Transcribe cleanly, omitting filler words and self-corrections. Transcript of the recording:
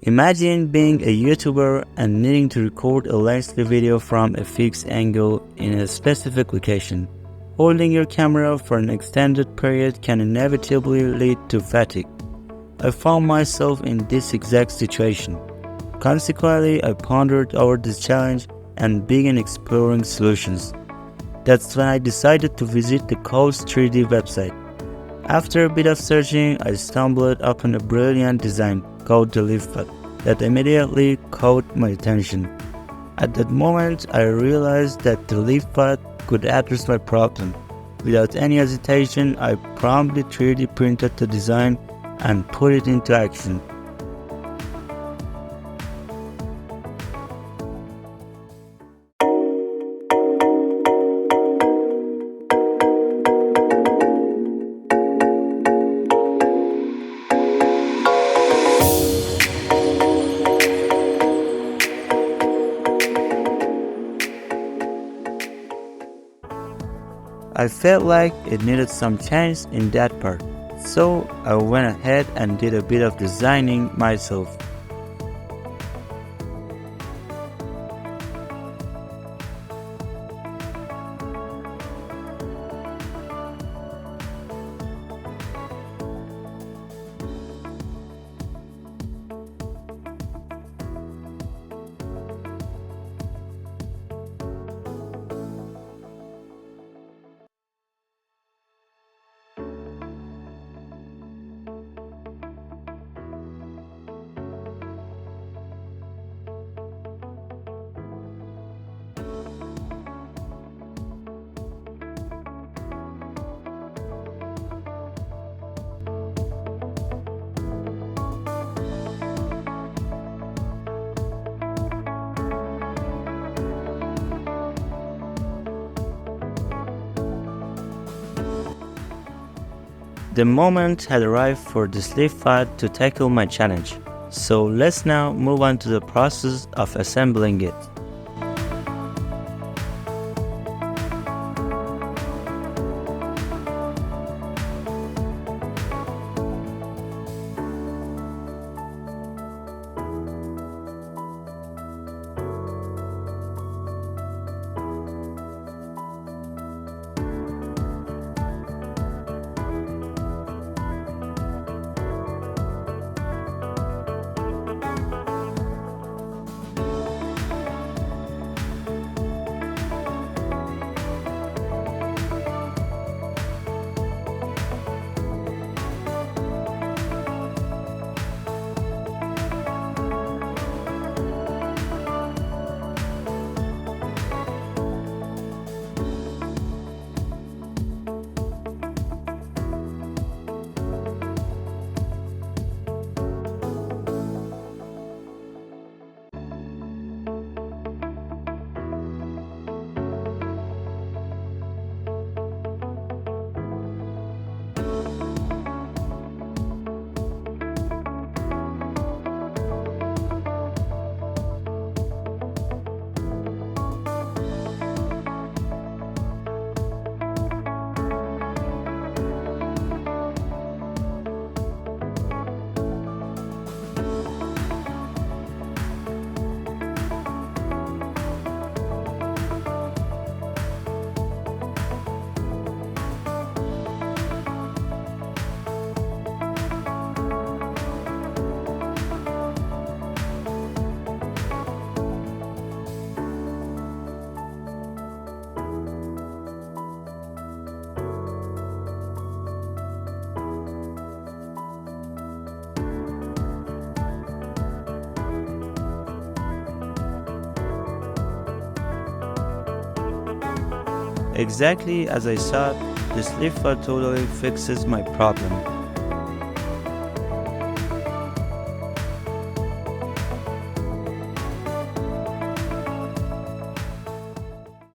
Imagine being a YouTuber and needing to record a lengthy video from a fixed angle in a specific location. Holding your camera for an extended period can inevitably lead to fatigue. I found myself in this exact situation. Consequently, I pondered over this challenge and began exploring solutions. That's when I decided to visit the Coast 3D website. After a bit of searching, I stumbled upon a brilliant design called the Liftpod that immediately caught my attention. At that moment, I realized that the Liftpod could address my problem. Without any hesitation, I promptly 3D printed the design and put it into action. I felt like it needed some change in that part, so I went ahead and did a bit of designing myself. The moment had arrived for this Liftpod to tackle my challenge, so let's now move on to the process of assembling it. Exactly as I thought, this Liftpod totally fixes my problem.